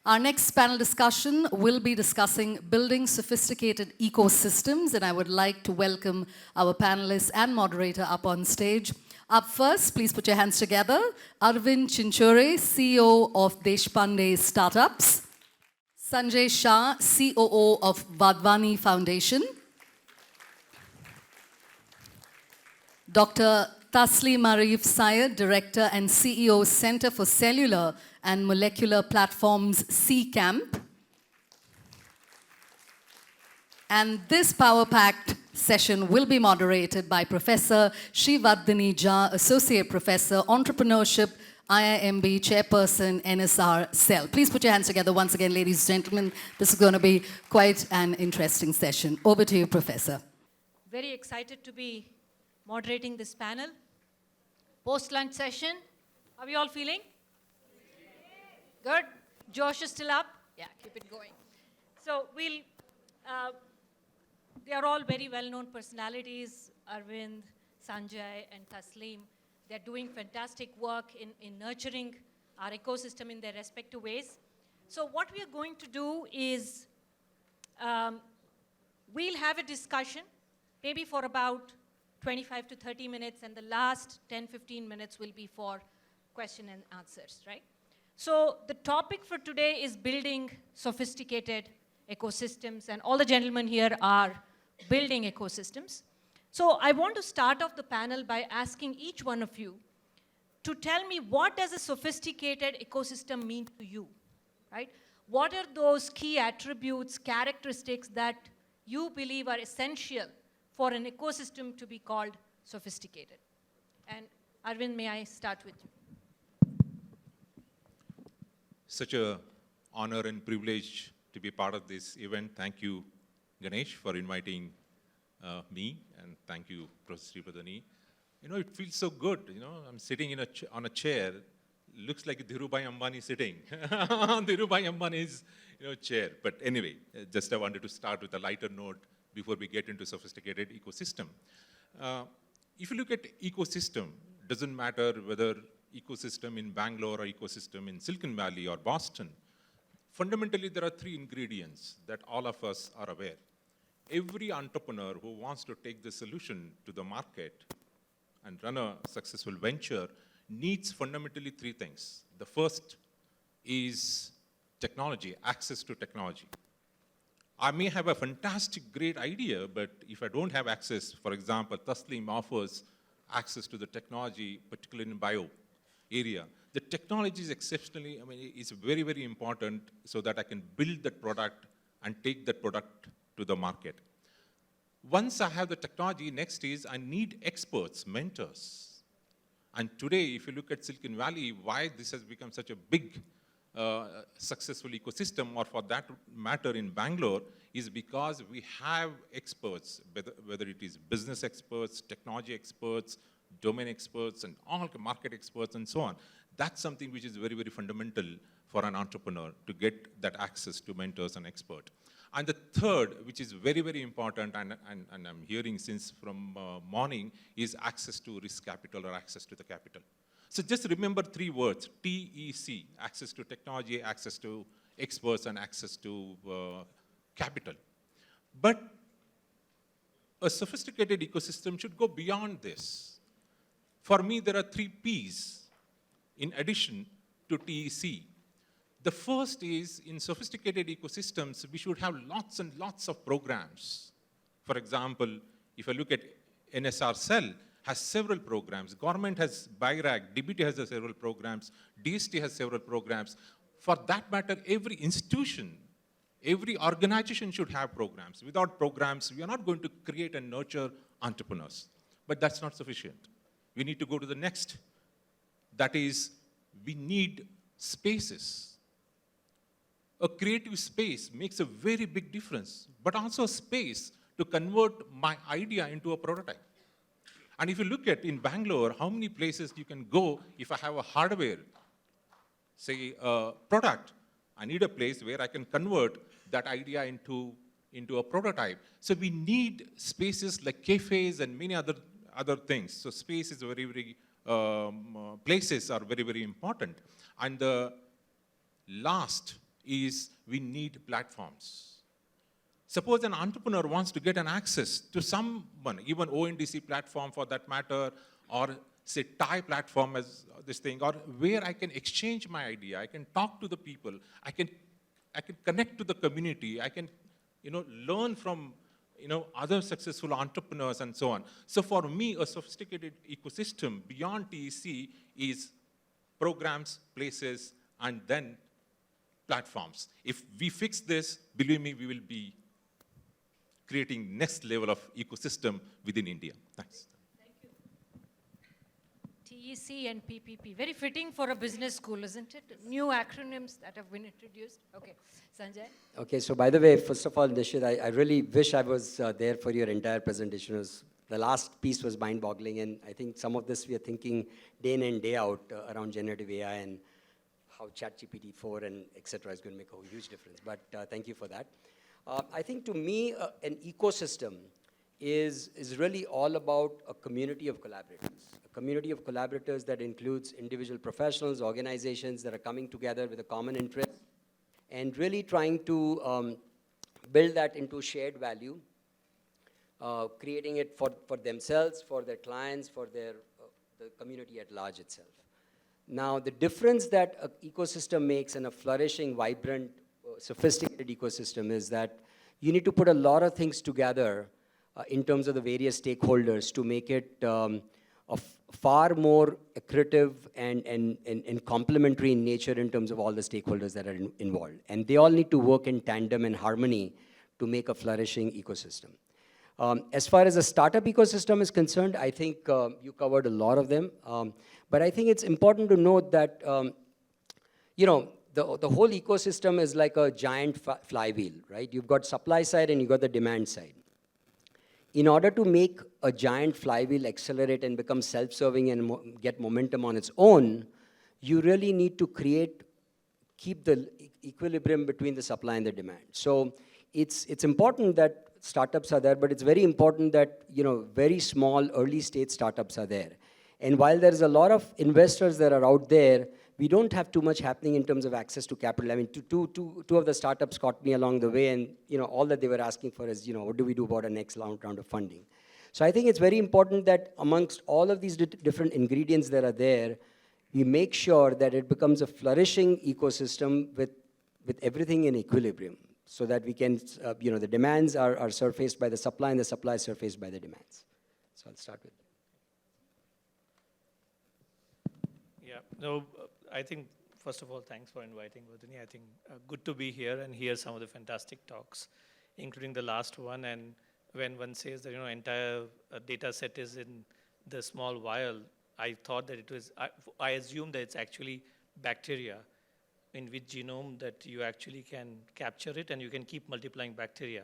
Our next panel discussion will be discussing building sophisticated ecosystems, and I would like to welcome our panelists and moderator up on stage. Up first, please put your hands together. Arvind Chinchure, CEO of Deshpande Startups. Sanjay Shah, COO of Vadvani Foundation. Dr. Taslim Arif Syed, Director and CEO, Center for Cellular and Molecular Platforms, CCAMP. And this power-packed session will be moderated by Professor Srivardhani Jha, Associate Professor, Entrepreneurship, IIMB, Chairperson, NSRCEL. Please put your hands together once again, ladies and gentlemen. This is going to be quite an interesting session. Over to you, Professor. Very excited to be moderating this panel. Post-lunch session. How are you all feeling? Good? Josh is still up? Yeah, keep it going. So they are all very well-known personalities, Arvind, Sanjay, and Taslim. They're doing fantastic work in nurturing our ecosystem in their respective ways. So what we are going to do is we'll have a discussion, maybe for about 25 to 30 minutes, and the last 10, 15 minutes will be for question and answers, right? So the topic for today is building sophisticated ecosystems, and all the gentlemen here are building ecosystems. So I want to start off the panel by asking each one of you to tell me, what does a sophisticated ecosystem mean to you, right? What are those key attributes, characteristics that you believe are essential for an ecosystem to be called sophisticated? And Arvind, may I start with you? Such an honor and privilege to be part of this event. Thank you, Ganesh, for inviting me, and thank you, Professor Srivardhani. You know, it feels so good. You know, I'm sitting on a chair. Looks like Dhirubhai Ambani sitting. Dhirubhai Ambani's chair. But anyway, just I wanted to start with a lighter note before we get into sophisticated ecosystem. If you look at ecosystem, doesn't matter whether ecosystem in Bangalore or ecosystem in Silicon Valley or Boston. Fundamentally, there are three ingredients that all of us are aware. Every entrepreneur who wants to take the solution to the market and run a successful venture needs fundamentally three things. The first is technology, access to technology. I may have a fantastic, great idea, but if I don't have access, for example, Taslim offers access to the technology, particularly in bio area. The technology is exceptionally, it's very, very important so that I can build that product and take that product to the market. Once I have the technology, next is I need experts, mentors. And today, if you look at Silicon Valley, why this has become such a big successful ecosystem, or for that matter in Bangalore, is because we have experts, whether it is business experts, technology experts, domain experts, and all market experts, and so on. That's something which is very, very fundamental for an entrepreneur to get that access to mentors and experts. And the third, which is very, very important, and I'm hearing since from morning, is access to risk capital or access to the capital. So just remember three words, TEC, access to technology, access to experts, and access to capital. But a sophisticated ecosystem should go beyond this. For me, there are three Ps in addition to TEC. The first is, in sophisticated ecosystems, we should have lots and lots of programs. For example, if I look at NSRCEL, has several programs. Government has BIRAG, DBT has several programs, DST has several programs. For that matter, every institution, every organization should have programs. Without programs, we are not going to create and nurture entrepreneurs. But that's not sufficient. We need to go to the next. That is, we need spaces. A creative space makes a very big difference, but also a space to convert my idea into a prototype. And if you look at in Bangalore, how many places you can go if I have a hardware, say a product, I need a place where I can convert that idea into a prototype. So we need spaces like cafes and many other things. So space is very, very, places are very, very important. And the last is we need platforms. Suppose an entrepreneur wants to get an access to someone, even ONDC platform for that matter, or say Thai platform as this thing, or where I can exchange my idea, I can talk to the people, I can connect to the community, I can learn from other successful entrepreneurs and so on. So for me, a sophisticated ecosystem beyond TEC is programs, places, and then platforms. If we fix this, believe me, we will be creating next level of ecosystem within India. Thanks. TEC and PPP, very fitting for a business school, isn't it? New acronyms that have been introduced. Okay, Sanjay? Okay, so by the way, first of all, Nishit, I really wish I was there for your entire presentation. The last piece was mind-boggling, and I think some of this we are thinking day in and day out around generative AI and how ChatGPT 4 and et cetera is going to make a huge difference. But thank you for that. I think to me, an ecosystem is really all about a community of collaborators. A community of collaborators that includes individual professionals, organizations that are coming together with a common interest and really trying to build that into shared value, creating it for themselves, for their clients, for the community at large itself. Now, the difference that an ecosystem makes in a flourishing, vibrant, sophisticated ecosystem is that you need to put a lot of things together in terms of the various stakeholders to make it a far more accretive and complementary in nature in terms of all the stakeholders that are involved. And they all need to work in tandem and harmony to make a flourishing ecosystem. As far as the startup ecosystem is concerned, I think you covered a lot of them. But I think it's important to note that, the whole ecosystem is like a giant flywheel, right? You've got supply side and you've got the demand side. In order to make a giant flywheel accelerate and become self-serving and get momentum on its own, you really need to keep the equilibrium between the supply and the demand. So it's important that startups are there, but it's very important that very small early stage startups are there. And while there's a lot of investors that are out there, we don't have too much happening in terms of access to capital. I mean, two of the startups caught me along the way, and all that they were asking for is, what do we do about our next round of funding? So I think it's very important that amongst all of these different ingredients that are there, we make sure that it becomes a flourishing ecosystem with everything in equilibrium, so that we can, the demands are surfaced by the supply and the supply is surfaced by the demands. So I'll start with. Yeah, no, I think, first of all, thanks for inviting Vardhani. I think good to be here and hear some of the fantastic talks, including the last one. And when one says that, entire data set is in the small vial, I thought that it was, I assume that it's actually bacteria in which genome that you actually can capture it and you can keep multiplying bacteria.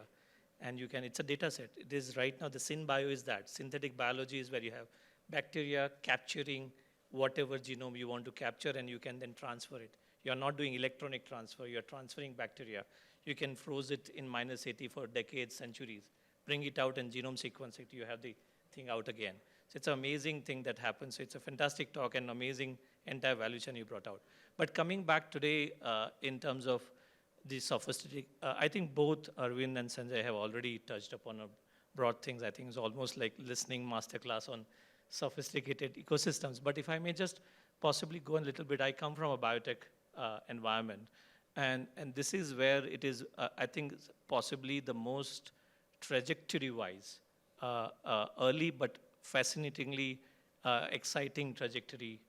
And you can, it's a data set. It is right now, the SynBio is that. Synthetic biology is where you have bacteria capturing whatever genome you want to capture, and you can then transfer it. You're not doing electronic transfer, you're transferring bacteria. You can freeze it in -80 for decades, centuries. Bring it out and genome sequence it, you have the thing out again. So it's an amazing thing that happens. So it's a fantastic talk and amazing entire value chain you brought out. But coming back today in terms of the sophisticated, I think both Arvind and Sanjay have already touched upon broad things. I think it's almost like listening masterclass on sophisticated ecosystems. But if I may just possibly go a little bit, I come from a biotech environment. And this is where it is, I think, possibly the most trajectory-wise, early but fascinatingly exciting trajectory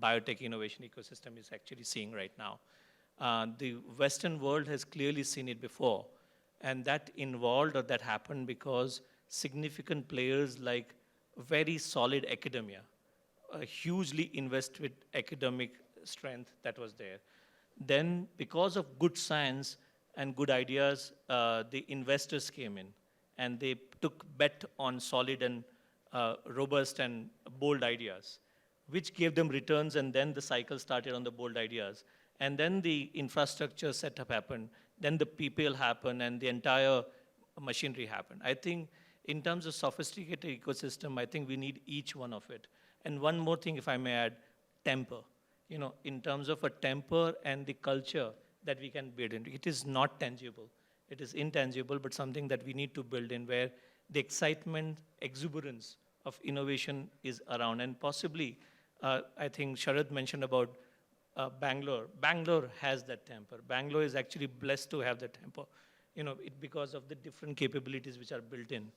biotech innovation ecosystem is actually seeing right now. The Western world has clearly seen it before. And that involved or that happened because significant players like very solid academia, a hugely invested academic strength that was there. Then, because of good science and good ideas, the investors came in and they took bet on solid and robust and bold ideas, which gave them returns, and then the cycle started on the bold ideas. And then the infrastructure setup happened, then the people happened, and the entire machinery happened. I think in terms of sophisticated ecosystem, I think we need each one of it. And one more thing, if I may add, temper. In terms of a temper and the culture that we can build in. It is not tangible. It is intangible, but something that we need to build in where the excitement, exuberance of innovation is around. And possibly, I think Sharad mentioned about Bangalore. Bangalore has that temper. Bangalore is actually blessed to have that temper, because of the different capabilities which are built in.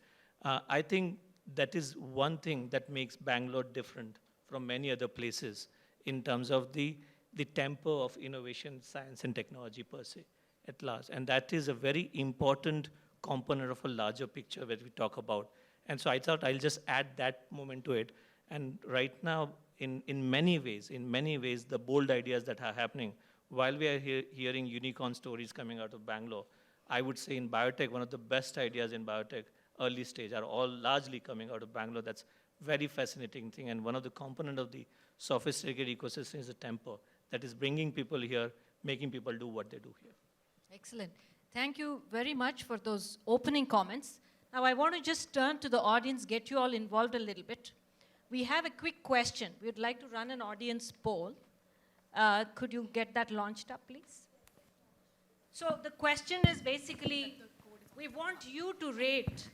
I think that is one thing that makes Bangalore different from many other places in terms of the tempo of innovation, science, and technology per se at large. And that is a very important component of a larger picture that we talk about. And so I thought I'll just add that moment to it. And right now, in many ways, the bold ideas that are happening, while we are hearing unicorn stories coming out of Bangalore, I would say in biotech, one of the best ideas in biotech, early stage, are all largely coming out of Bangalore. That's very fascinating thing. And one of the component of the sophisticated ecosystem is the tempo that is bringing people here, making people do what they do here. Excellent. Thank you very much for those opening comments. Now I want to just turn to the audience, get you all involved a little bit. We have a quick question. We would like to run an audience poll. Could you get that launched up, please? So the question is basically, we want you to rate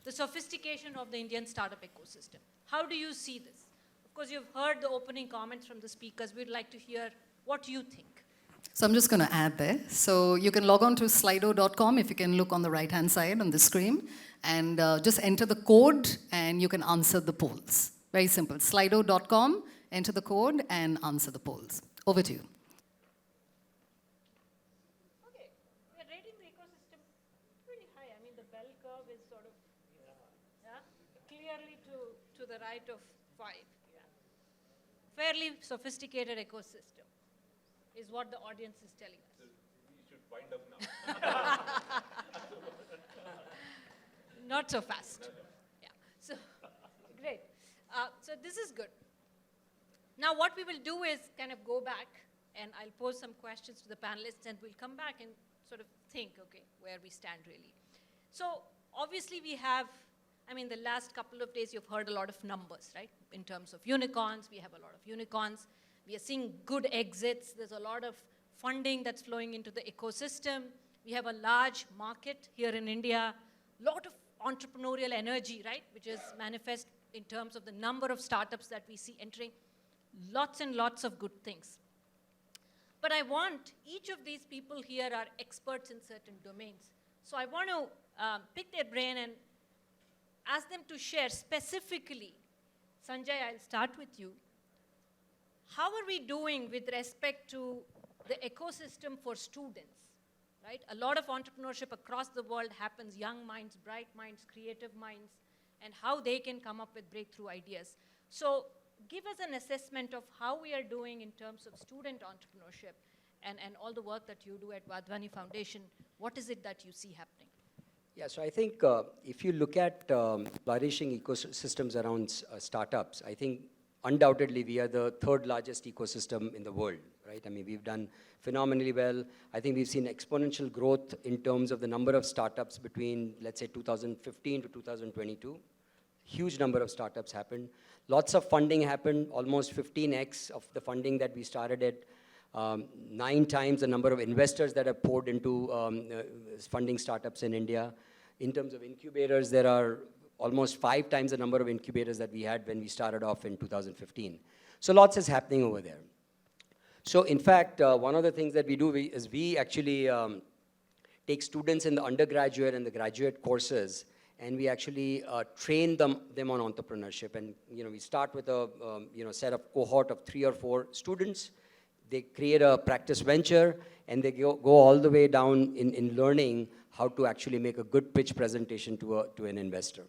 the sophistication of the Indian startup ecosystem. How do you see this? Of course, you've heard the opening comments from the speakers. We'd like to hear what you think. So I'm just going to add there. So you can log on to slido.com if you can look on the right-hand side on the screen and just enter the code and you can answer the polls. Very simple. Slido.com, enter the code and answer the polls. Over to you. Okay, we're rating the ecosystem pretty high. I mean, the bell curve is sort of clearly to the right of 5. Fairly sophisticated ecosystem is what the audience is telling us. We should wind up now. Not so fast. Yeah. So, great. So this is good. Now what we will do is kind of go back and I'll pose some questions to the panelists and we'll come back and sort of think, okay, where we stand really. So obviously we have, the last couple of days you've heard a lot of numbers, right? In terms of unicorns, we have a lot of unicorns. We are seeing good exits. There's a lot of funding that's flowing into the ecosystem. We have a large market here in India. A lot of entrepreneurial energy, right? Which is manifest in terms of the number of startups that we see entering. Lots and lots of good things. But I want, each of these people here are experts in certain domains. So I want to pick their brain and ask them to share specifically. Sanjay, I'll start with you. How are we doing with respect to the ecosystem for students, right? A lot of entrepreneurship across the world happens, young minds, bright minds, creative minds, and how they can come up with breakthrough ideas. So give us an assessment of how we are doing in terms of student entrepreneurship and all the work that you do at Wadhwani Foundation. What is it that you see happening? Yeah, so I think if you look at flourishing ecosystems around startups, I think undoubtedly we are the 3rd largest ecosystem in the world, right? We've done phenomenally well. I think we've seen exponential growth in terms of the number of startups between, let's say, 2015 to 2022. Huge number of startups happened. Lots of funding happened, almost 15x of the funding that we started at. 9 times the number of investors that have poured into funding startups in India. In terms of incubators, there are almost 5 times the number of incubators that we had when we started off in 2015. So lots is happening over there. So in fact, one of the things that we do is we actually take students in the undergraduate and the graduate courses and we actually train them on entrepreneurship. And we start with a set of cohort of 3 or 4 students. They create a practice venture, and they go all the way down in learning how to actually make a good pitch presentation to an investor.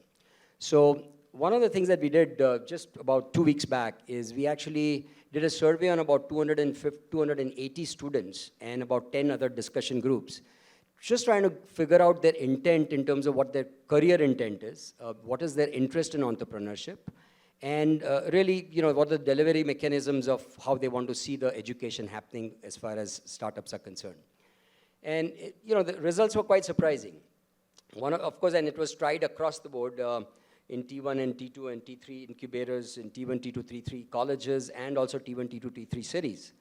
So one of the things that we did just about 2 weeks back is we actually did a survey on about 280 students and about 10 other discussion groups, just trying to figure out their intent in terms of what their career intent is, what is their interest in entrepreneurship, and really, what are the delivery mechanisms of how they want to see the education happening as far as startups are concerned. And, the results were quite surprising. Of course, and it was tried across the board in T1 and T2 and T3 incubators, in T1, T2, T3 colleges, and also T1, T2, T3 cities.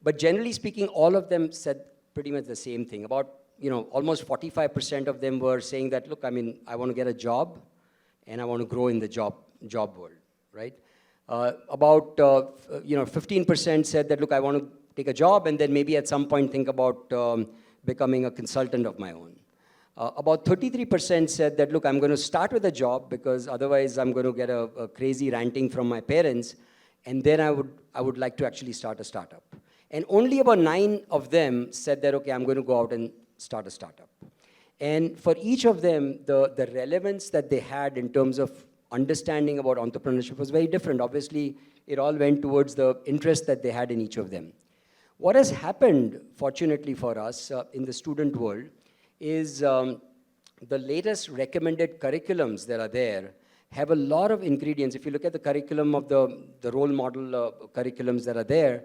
But generally speaking, all of them said pretty much the same thing. About, almost 45% of them were saying that, look, I mean, I want to get a job and I want to grow in the job world, right? About 15% said that, look, I want to take a job and then maybe at some point think about becoming a consultant of my own. About 33% said that, look, I'm going to start with a job because otherwise I'm going to get a crazy ranting from my parents, and then I would like to actually start a startup. And only about 9 of them said that, okay, I'm going to go out and start a startup. And for each of them, the relevance that they had in terms of understanding about entrepreneurship was very different. Obviously, it all went towards the interest that they had in each of them. What has happened, fortunately for us, in the student world, is the latest recommended curriculums that are there have a lot of ingredients. If you look at the curriculum of the role model curriculums that are there,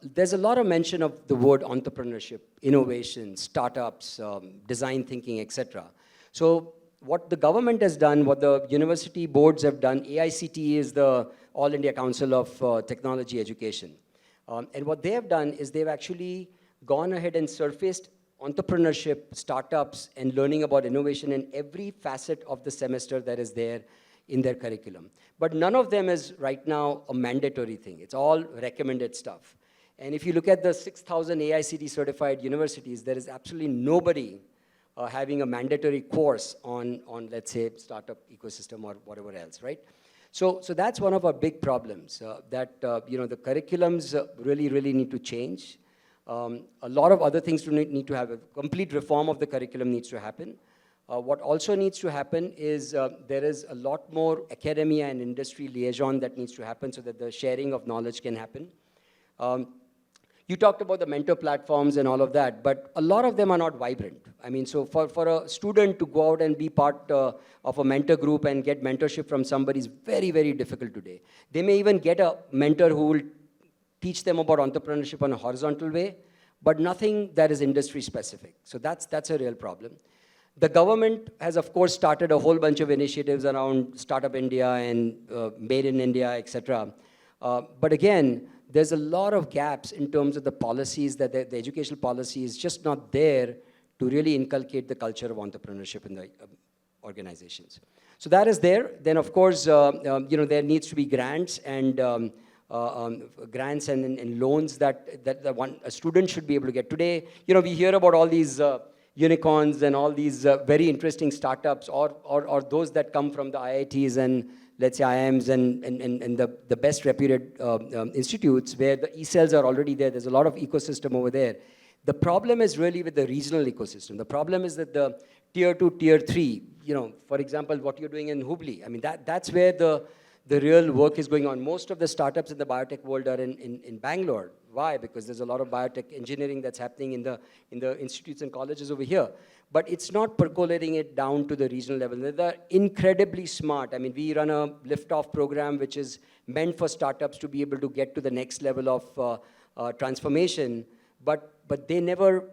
there's a lot of mention of the word entrepreneurship, innovation, startups, design thinking, etc. So what the government has done, what the university boards have done, AICTE is the All India Council of Technology Education. And what they have done is they've actually gone ahead and surfaced entrepreneurship, startups, and learning about innovation in every facet of the semester that is there in their curriculum. But none of them is right now a mandatory thing. It's all recommended stuff. And if you look at the 6,000 AICTE certified universities, there is absolutely nobody having a mandatory course on, let's say, startup ecosystem or whatever else, right? So that's one of our big problems, that the curriculums really need to change. A lot of other things need to have. A complete reform of the curriculum needs to happen. What also needs to happen is there is a lot more academia and industry liaison that needs to happen so that the sharing of knowledge can happen. You talked about the mentor platforms and all of that, but a lot of them are not vibrant. I mean, so for a student to go out and be part of a mentor group and get mentorship from somebody is very difficult today. They may even get a mentor who will teach them about entrepreneurship in a horizontal way, but nothing that is industry specific. So that's a real problem. The government has, of course, started a whole bunch of initiatives around Startup India and Made in India, etc. But again, there's a lot of gaps in terms of the policies, that the educational policy is just not there to really inculcate the culture of entrepreneurship in the organizations. So that is there. Then, of course, there needs to be grants and loans that a student should be able to get. Today, we hear about all these unicorns and all these very interesting startups, or those that come from the IITs and, let's say, IIMs and the best reputed institutes where the ESELs are already there. There's a lot of ecosystem over there. The problem is really with the regional ecosystem. The problem is that the tier 2, tier 3, for example, what you're doing in Hubli, I mean, that's where the real work is going on. Most of the startups in the biotech world are in Bangalore. Why? Because there's a lot of biotech engineering that's happening in the institutes and colleges over here. But it's not percolating it down to the regional level. They're incredibly smart. I mean, we run a lift-off program which is meant for startups to be able to get to the next level of transformation. But they never,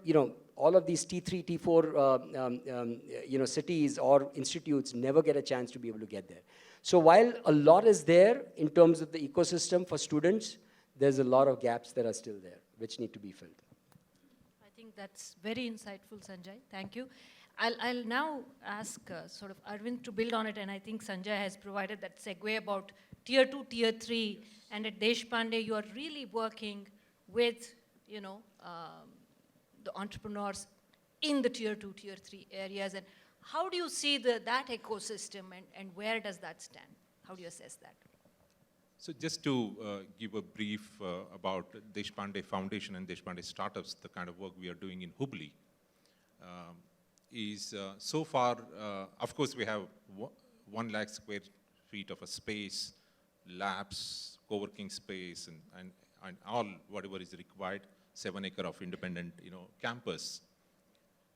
all of these T3, T4 cities or institutes never get a chance to be able to get there. So while a lot is there in terms of the ecosystem for students, there's a lot of gaps that are still there, which need to be filled. I think that's very insightful, Sanjay. Thank you. I'll now ask sort of Arvind to build on it, and I think Sanjay has provided that segue about tier 2, tier 3, and at Deshpande, you are really working with, the entrepreneurs in the tier 2, tier 3 areas, and how do you see that ecosystem, and where does that stand? How do you assess that? So just to give a brief about Deshpande Foundation and Deshpande Startups, the kind of work we are doing in Hubli is so far, of course, we have 1 lakh square feet of a space, labs, co-working space, and all whatever is required, 7 acre of independent, campus.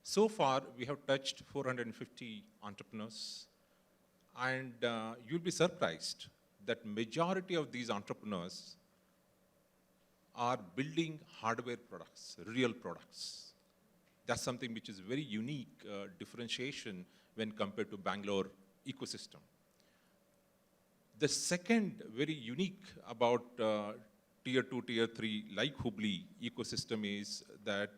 So far, we have touched 450 entrepreneurs, and you'll be surprised that majority of these entrepreneurs are building hardware products, real products. That's something which is very unique differentiation when compared to Bangalore ecosystem. The second very unique about tier 2, tier 3, like Hubli ecosystem is that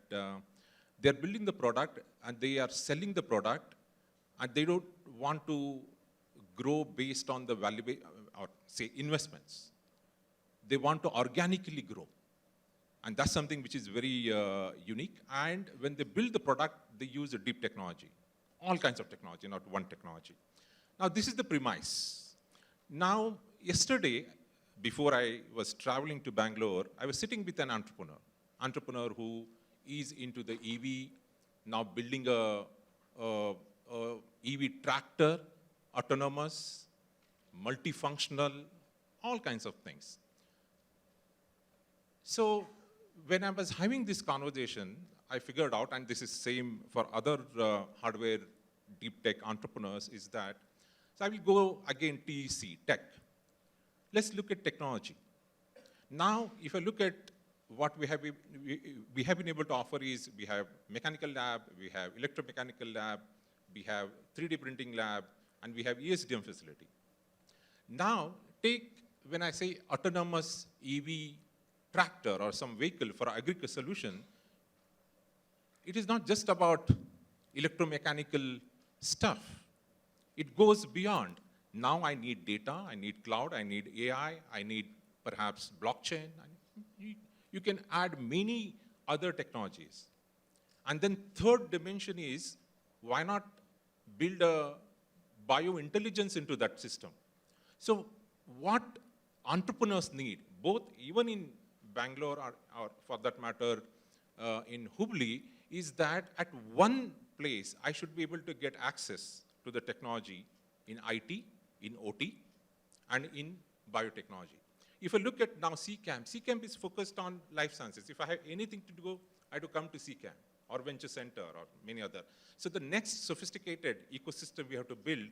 they're building the product and they are selling the product, and they don't want to grow based on the value or say investments. They want to organically grow. And that's something which is very unique. And when they build the product, they use a deep technology. All kinds of technology, not one technology. Now, this is the premise. Now, yesterday, before I was traveling to Bangalore, I was sitting with an entrepreneur who is into the EV, now building a EV tractor, autonomous, multifunctional, all kinds of things. So when I was having this conversation, I figured out, and this is same for other hardware deep tech entrepreneurs, is that, so I will go again TEC, tech. Let's look at technology. Now, if I look at what we have been able to offer is, we have mechanical lab, we have electromechanical lab, we have 3D printing lab, and we have ESDM facility. Now, take, when I say autonomous EV tractor or some vehicle for agriculture solution, it is not just about electromechanical stuff. It goes beyond. Now I need data, I need cloud, I need AI, I need perhaps blockchain. You can add many other technologies. And then third dimension is, why not build a biointelligence into that system? So what entrepreneurs need, both even in Bangalore or for that matter in Hubli, is that at one place I should be able to get access to the technology in IT, in OT, and in biotechnology. If I look at now CCAM is focused on life sciences. If I have anything to do, I have to come to CCAM or Venture Center or many other. So the next sophisticated ecosystem we have to build,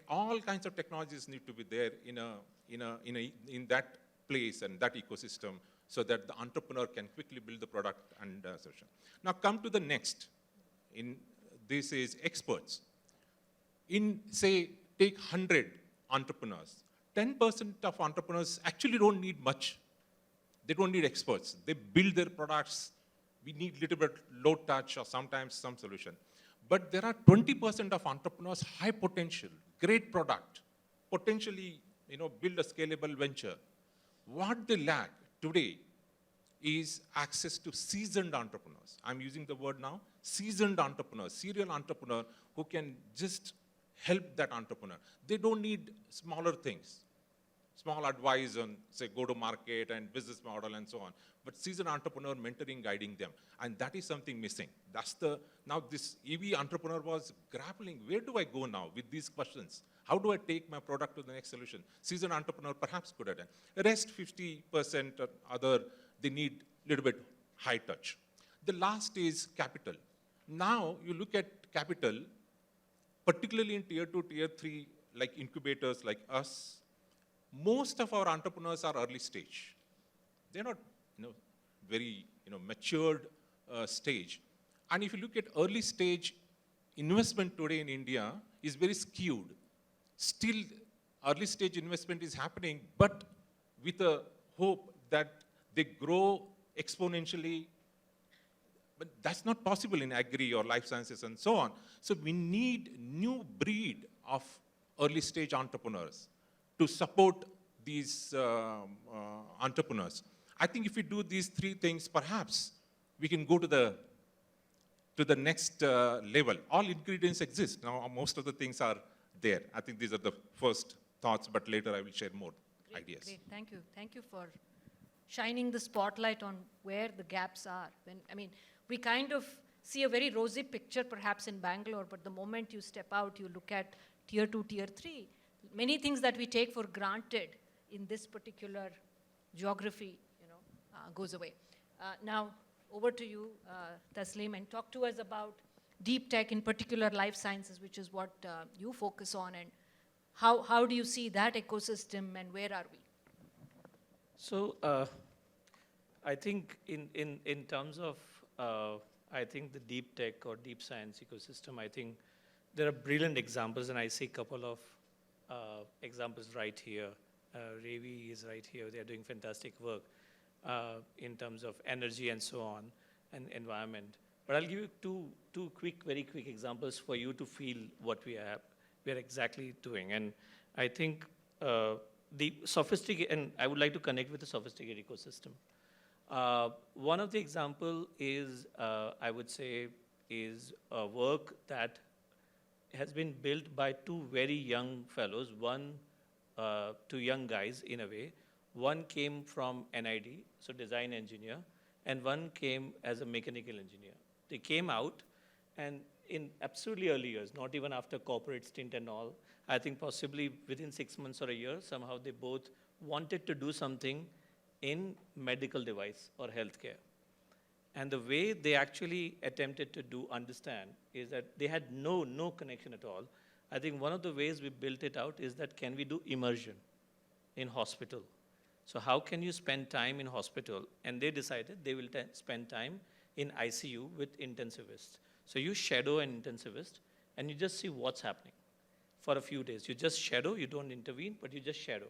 all kinds of technologies need to be there in that place and that ecosystem, so that the entrepreneur can quickly build the product and solution. Now come to the next. This is experts. Say, take 100 entrepreneurs. 10% of entrepreneurs actually don't need much. They don't need experts. They build their products. We need little bit low touch or sometimes some solution. But there are 20% of entrepreneurs, high potential, great product, potentially build a scalable venture. What they lack today is access to seasoned entrepreneurs. I'm using the word now, seasoned entrepreneurs, serial entrepreneur who can just help that entrepreneur. They don't need smaller things, small advice on, say, go-to-market and business model and so on, but seasoned entrepreneur mentoring, guiding them. And that is something missing. Now this EV entrepreneur was grappling, where do I go now with these questions? How do I take my product to the next solution? Seasoned entrepreneur perhaps could have done. The rest 50% or other, they need a little bit high touch. The last is capital. Now you look at capital, particularly in tier 2, tier 3, like incubators like us, most of our entrepreneurs are early stage. They're not very matured stage. And if you look at early stage investment today in India is very skewed. Still, early stage investment is happening, but with a hope that they grow exponentially. But that's not possible in agri or life sciences and so on. So we need new breed of early stage entrepreneurs to support these entrepreneurs. I think if we do these three things, perhaps we can go to the next level. All ingredients exist. Now, most of the things are there. I think these are the first thoughts, but later I will share more ideas. Great, thank you. Thank you for shining the spotlight on where the gaps are. We kind of see a very rosy picture perhaps in Bangalore, but the moment you step out, you look at tier 2, tier 3, many things that we take for granted in this particular geography, goes away. Now, over to you, Tasleem, and talk to us about deep tech, in particular life sciences, which is what you focus on, and how do you see that ecosystem and where are we? So I think in terms of, I think the deep tech or deep science ecosystem, I think there are brilliant examples, and I see a couple of examples right here. Ravi is right here. They're doing fantastic work in terms of energy and so on, and environment. But I'll give you two very quick examples for you to feel what we are exactly doing. And I think the sophisticated, and I would like to connect with the sophisticated ecosystem. One of the example is, I would say, is a work that has been built by two very young fellows, two young guys in a way. One came from NID, so design engineer, and one came as a mechanical engineer. They came out, and in absolutely early years, not even after corporate stint and all, I think possibly within 6 months or a year, somehow they both wanted to do something in medical device or healthcare. And the way they actually attempted to understand is that they had no connection at all. I think one of the ways we built it out is that can we do immersion in hospital? So how can you spend time in hospital? And they decided they will spend time in ICU with intensivists. So you shadow an intensivist and you just see what's happening for a few days. You just shadow, you don't intervene, but you just shadow.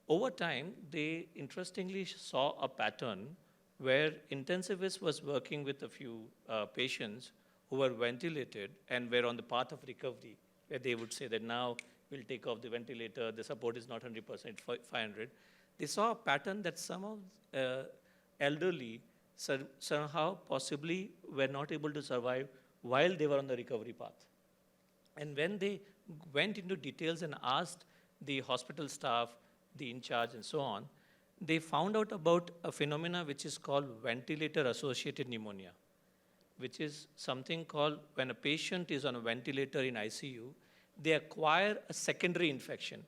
Over time, they interestingly saw a pattern where intensivist was working with a few patients who were ventilated and were on the path of recovery, where they would say that now we'll take off the ventilator, the support is not 100%, 500. They saw a pattern that some of elderly somehow possibly were not able to survive while they were on the recovery path. And when they went into details and asked the hospital staff, the in charge and so on, they found out about a phenomena which is called ventilator-associated pneumonia, which is something called when a patient is on a ventilator in ICU, they acquire a secondary infection.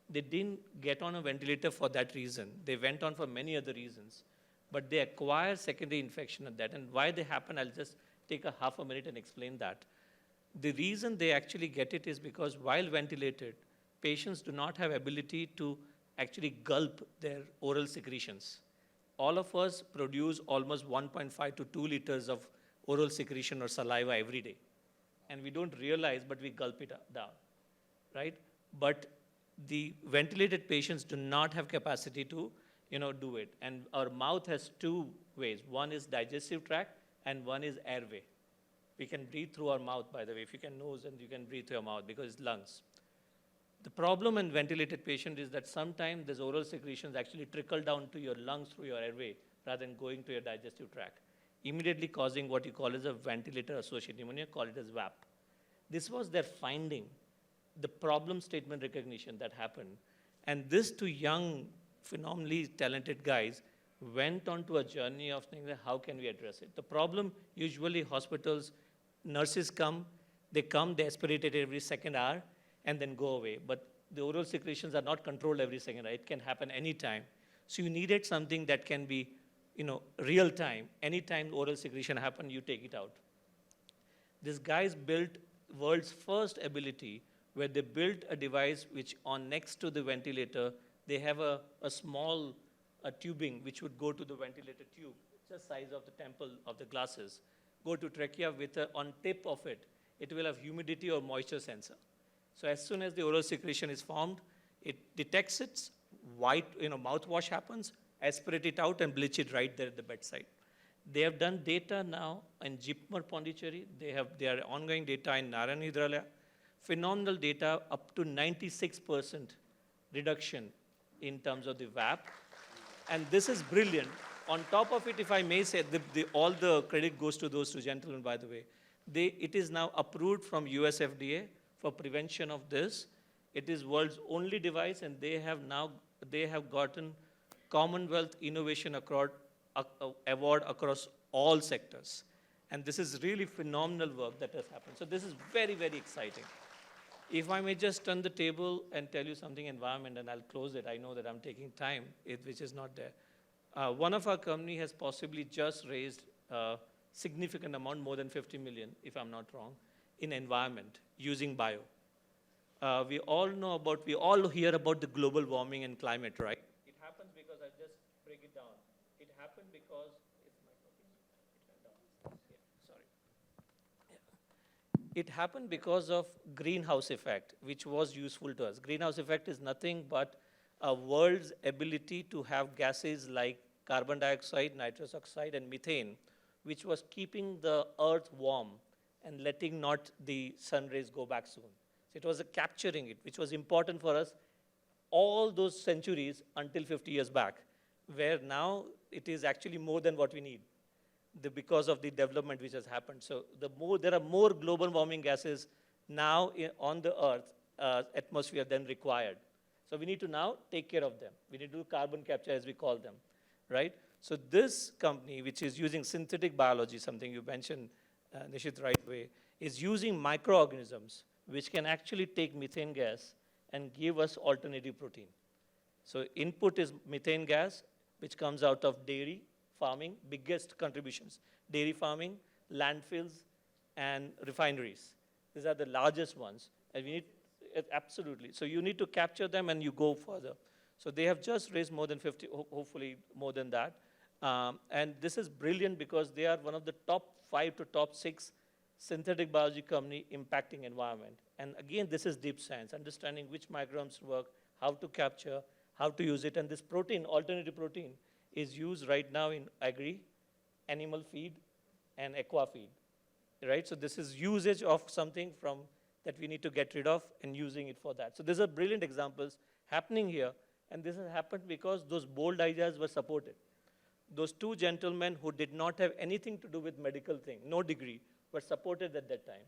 They didn't get on a ventilator for that reason. They went on for many other reasons, but they acquire secondary infection of that. And why they happen, I'll just take a half a minute and explain that. The reason they actually get it is because while ventilated, patients do not have ability to actually gulp their oral secretions. All of us produce almost 1.5 to 2 liters of oral secretion or saliva every day. And we don't realize, but we gulp it down, right? But the ventilated patients do not have capacity to, do it. And our mouth has two ways. One is digestive tract and one is airway. We can breathe through our mouth, by the way. If you can nose and you can breathe through your mouth because it's lungs. The problem in ventilated patient is that sometimes these oral secretions actually trickle down to your lungs through your airway rather than going to your digestive tract, immediately causing what you call as a ventilator-associated pneumonia, call it as VAP. This was their finding, the problem statement recognition that happened. And these two young, phenomenally talented guys went on to a journey of thinking, how can we address it? The problem, usually hospitals, nurses come, they aspirate it every second hour, and then go away. But the oral secretions are not controlled every second hour. It can happen anytime. So you needed something that can be, real time. Anytime oral secretion happen, you take it out. These guys built world's first ability where they built a device which on next to the ventilator, they have a small tubing which would go to the ventilator tube, just size of the temple of the glasses, go to trachea with on tip of it, it will have humidity or moisture sensor. So as soon as the oral secretion is formed, it detects it, mouthwash happens, aspirate it out and bleach it right there at the bedside. They have done data now in Jipmer Pondicherry. They have their ongoing data in Narayan Hyderalaya. Phenomenal data, up to 96% reduction in terms of the VAP. And this is brilliant. On top of it, if I may say, all the credit goes to those two gentlemen, by the way. It is now approved from US FDA for prevention of this. It is world's only device, and they have gotten Commonwealth Innovation Award across all sectors. And this is really phenomenal work that has happened. So this is very, very exciting. If I may just turn the table and tell you something environment, and I'll close it. I know that I'm taking time, which is not there. One of our company has possibly just raised a significant amount, more than 50 million, if I'm not wrong, in environment using bio. We all hear about the global warming and climate, right? It happens because, I'll just break it down. It happened because, it happened because of greenhouse effect, which was useful to us. Greenhouse effect is nothing but a world's ability to have gases like carbon dioxide, nitrous oxide, and methane, which was keeping the earth warm and letting not the sun rays go back soon. So it was capturing it, which was important for us all those centuries until 50 years back, where now it is actually more than what we need because of the development which has happened. So there are more global warming gases now on the earth atmosphere than required. So we need to now take care of them. We need to do carbon capture, as we call them, right? So this company, which is using synthetic biology, something you mentioned, Nishit, right way, is using microorganisms which can actually take methane gas and give us alternative protein. So input is methane gas, which comes out of dairy farming, biggest contributions. Dairy farming, landfills, and refineries. These are the largest ones. And we need, absolutely. So you need to capture them and you go further. So they have just raised more than 50, hopefully more than that. And this is brilliant because they are one of the top 5 to top 6 synthetic biology company impacting environment. And again, this is deep science, understanding which microbes work, how to capture, how to use it. And this protein, alternative protein, is used right now in agri, animal feed, and aqua feed, right? So this is usage of something from that we need to get rid of and using it for that. So these are brilliant examples happening here. And this has happened because those bold ideas were supported. Those two gentlemen who did not have anything to do with medical thing, no degree, were supported at that time.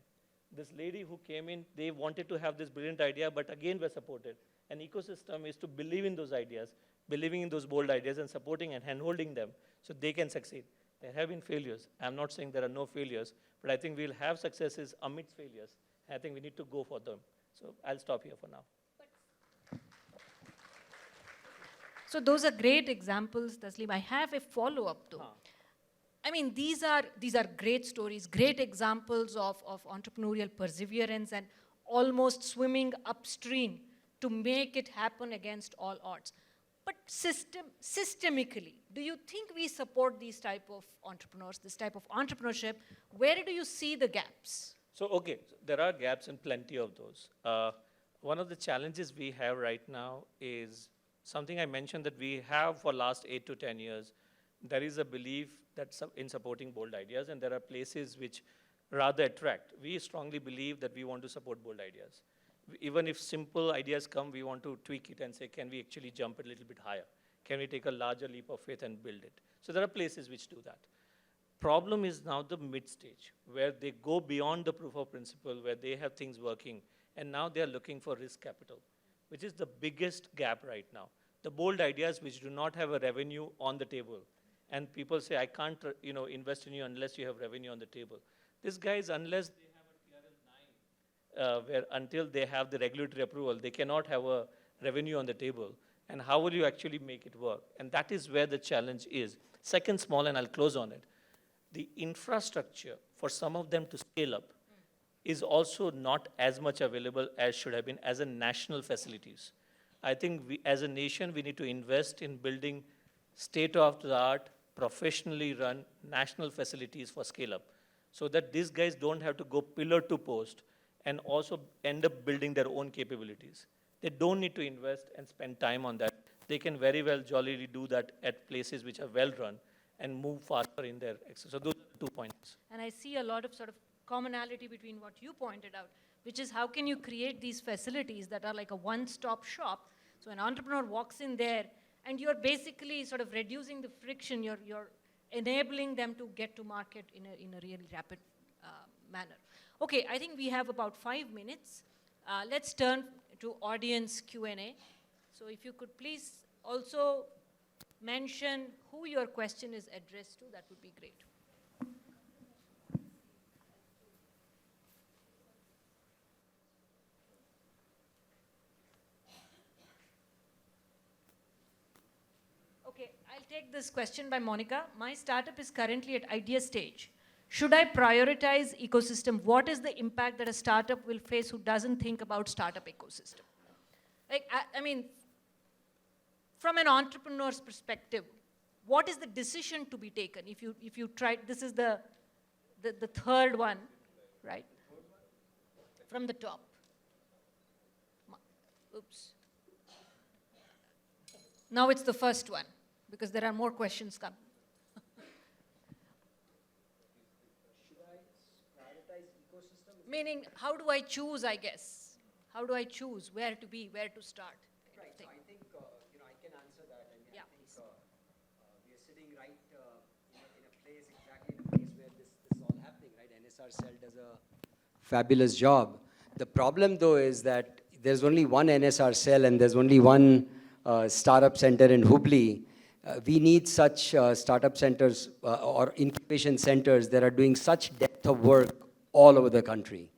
This lady who came in, they wanted to have this brilliant idea, but again were supported. An ecosystem is to believe in those ideas, believing in those bold ideas and supporting and handholding them so they can succeed. There have been failures. I'm not saying there are no failures, but I think we'll have successes amidst failures. I think we need to go for them. So I'll stop here for now. So those are great examples, Taslim. I have a follow-up though. I mean, these are great stories, great examples of entrepreneurial perseverance and almost swimming upstream to make it happen against all odds. But systemically, do you think we support these type of entrepreneurs, this type of entrepreneurship? Where do you see the gaps? So, okay, so there are gaps and plenty of those. One of the challenges we have right now is something I mentioned that we have for last 8 to 10 years. There is a belief that in supporting bold ideas, and there are places which rather attract. We strongly believe that we want to support bold ideas. Even if simple ideas come, we want to tweak it and say, can we actually jump a little bit higher? Can we take a larger leap of faith and build it? So there are places which do that. Problem is now the mid stage, where they go beyond the proof of principle, where they have things working, and now they are looking for risk capital, which is the biggest gap right now. The bold ideas which do not have a revenue on the table. And people say, I can't invest in you unless you have revenue on the table. These guys, unless they have a TRL 9, where until they have the regulatory approval, they cannot have a revenue on the table. And how will you actually make it work? And that is where the challenge is. Second small, and I'll close on it. The infrastructure for some of them to scale up is also not as much available as should have been as a national facilities. I think we, as a nation, we need to invest in building state-of-the-art, professionally run national facilities for scale-up so that these guys don't have to go pillar to post and also end up building their own capabilities. They don't need to invest and spend time on that. They can very well jollily do that at places which are well-run and move faster in their access. So those are 2 points. And I see a lot of sort of commonality between what you pointed out, which is how can you create these facilities that are like a one-stop shop. So an entrepreneur walks in there and you're basically sort of reducing the friction. You're enabling them to get to market in a really rapid manner. Okay, I think we have about 5 minutes. Let's turn to audience Q&A. So if you could please also mention who your question is addressed to, that would be great. Okay, I'll take this question by Monica. My startup is currently at idea stage. Should I prioritize ecosystem? What is the impact that a startup will face who doesn't think about startup ecosystem? Like, I mean, from an entrepreneur's perspective, what is the decision to be taken? If you try, this is the third one, right? From the top. Oops. Now it's the first one, because there are more questions coming. Meaning, how do I choose, I guess? How do I choose where to be, where to start? Right, so I think, I can answer that. And Yeah, I think please. we are sitting right in a place, exactly in a place where this is all happening, right? NSRCEL does a fabulous job. The problem, though, is that there's only one NSRCEL and there's only one startup center in Hubli. We need such startup centers or incubation centers that are doing such depth of work all over the country.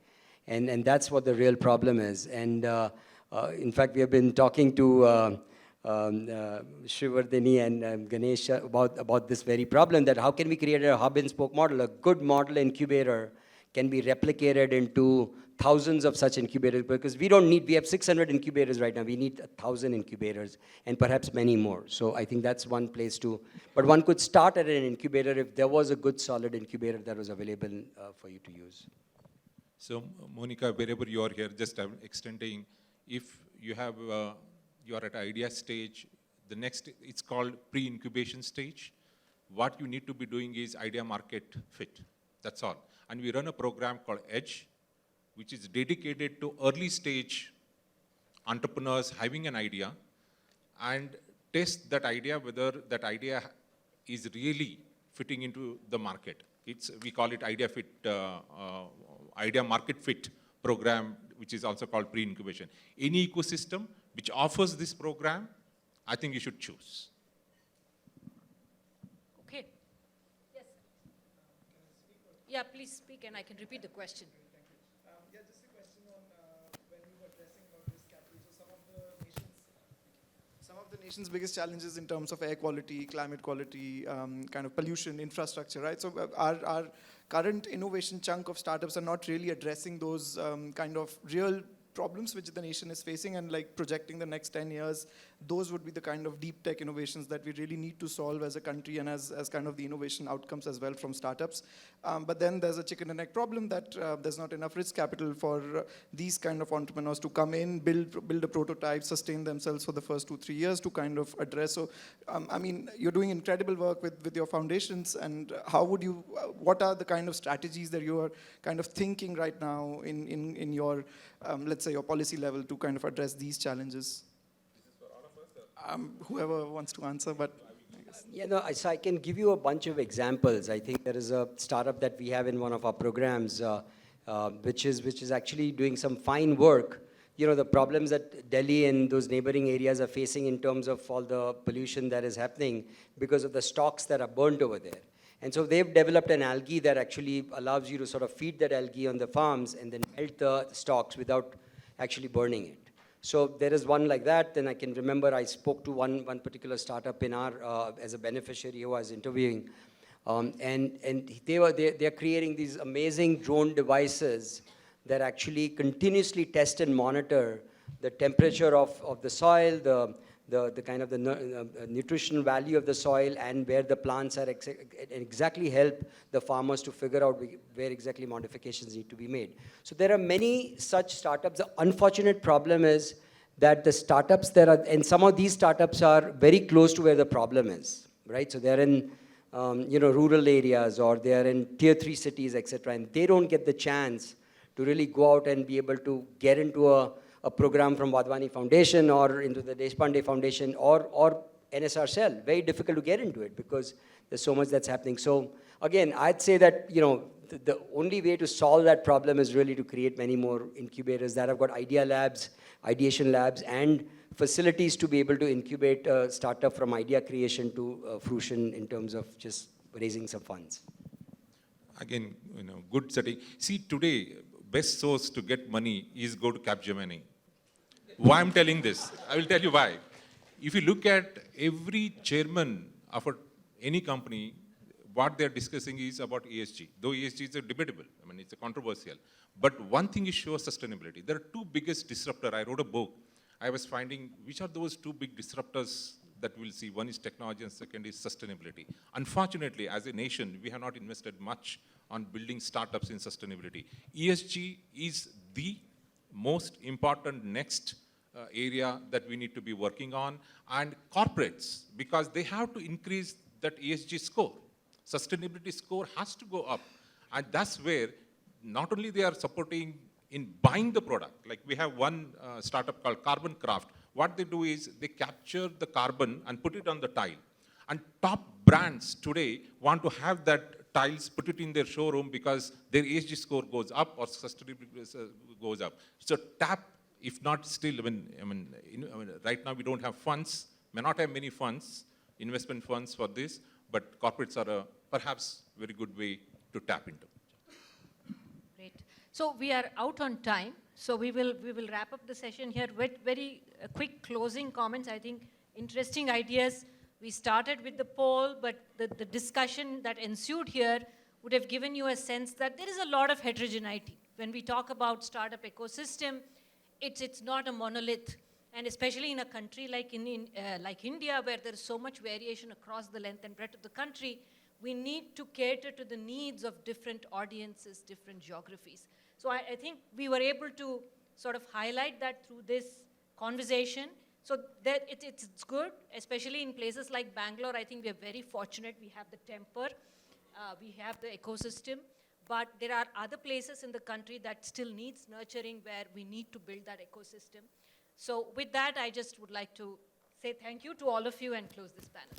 And that's what the real problem is. And in fact, we have been talking to Shrivardhani and Ganesh about this very problem, that how can we create a hub and spoke model? A good model incubator can be replicated into thousands of such incubators, because we have 600 incubators right now. We need 1,000 incubators and perhaps many more. So I think that's one place but one could start at an incubator if there was a good solid incubator that was available for you to use. So, Monica, wherever you are here, just extending, if you have, you are at idea stage, the next, it's called pre-incubation stage. What you need to be doing is idea market fit, that's all. And we run a program called EDGE, which is dedicated to early stage entrepreneurs having an idea and test that idea, whether that idea is really fitting into the market. We call it idea market fit program, which is also called pre-incubation. Any ecosystem which offers this program, I think you should choose. Okay. Yes. Yeah, please speak and I can repeat the question. Yeah, just a question on when you were addressing about risk capital. So some of the nation's biggest challenges in terms of air quality, climate quality, kind of pollution, infrastructure, right? So our current innovation chunk of startups are not really addressing those kind of real problems which the nation is facing, and like projecting the next 10 years, those would be the kind of deep tech innovations that we really need to solve as a country, and as kind of the innovation outcomes as well from startups. But then there's a chicken and egg problem that there's not enough risk capital for these kind of entrepreneurs to come in, build a prototype, sustain themselves for the first 2-3 years to kind of address. So, I mean, you're doing incredible work with your foundations, and how would you, what are the kind of strategies that you are kind of thinking right now in your, let's say, your policy level to kind of address these challenges? Whoever wants to answer, but I guess. Yeah, no, so I can give you a bunch of examples. I think there is a startup that we have in one of our programs, which is actually doing some fine work. You know, the problems that Delhi and those neighboring areas are facing in terms of all the pollution that is happening because of the stocks that are burnt over there. And so they've developed an algae that actually allows you to sort of feed that algae on the farms and then melt the stalks without actually burning it. So there is one like that. Then I can remember I spoke to one particular startup in our, as a beneficiary who I was interviewing. And they're creating these amazing drone devices that actually continuously test and monitor the temperature of the soil, the kind of the nutritional value of the soil, and where the plants are, exactly help the farmers to figure out where exactly modifications need to be made. So there are many such startups. The unfortunate problem is that the startups that are, and some of these startups are very close to where the problem is, right? So they're in rural areas, or they're in tier 3 cities, etc., and they don't get the chance to really go out and be able to get into a program from Wadhwani Foundation or into the Deshpande Foundation or NSRCEL. Very difficult to get into it because there's so much that's happening. So again, I'd say that the only way to solve that problem is really to create many more incubators that have got idea labs, ideation labs, and facilities to be able to incubate a startup from idea creation to fruition in terms of just raising some funds. Again, good setting. See, today, best source to get money is go to Capgemini. Why I'm telling this? I will tell you why. If you look at every chairman of any company, what they're discussing is about ESG. Though ESG is debatable, I mean, it's a controversial. But one thing is sure, sustainability. There are two biggest disruptors. I wrote a book. I was finding which are those two big disruptors that we'll see. One is technology and second is sustainability. Unfortunately, as a nation, we have not invested much on building startups in sustainability. ESG is the most important next area that we need to be working on, and corporates, because they have to increase that ESG score. Sustainability score has to go up, and that's where not only they are supporting in buying the product, like we have one startup called Carbon Craft. What they do is they capture the carbon and put it on the tile. And top brands today want to have that tiles, put it in their showroom because their ESG score goes up or sustainability goes up. So tap, if not still, right now we don't have funds, may not have many funds, investment funds for this, but corporates are a perhaps very good way to tap into. Great. So we are out on time. So we will wrap up the session here with very quick closing comments. I think interesting ideas. We started with the poll, but the discussion that ensued here would have given you a sense that there is a lot of heterogeneity. When we talk about startup ecosystem, it's not a monolith. And especially in a country like India, where there is so much variation across the length and breadth of the country, we need to cater to the needs of different audiences, different geographies. So I think we were able to sort of highlight that through this conversation. So that it's good, especially in places like Bangalore. I think we are very fortunate. We have the temper, we have the ecosystem, but there are other places in the country that still needs nurturing, where we need to build that ecosystem. So with that, I just would like to say thank you to all of you and close this panel.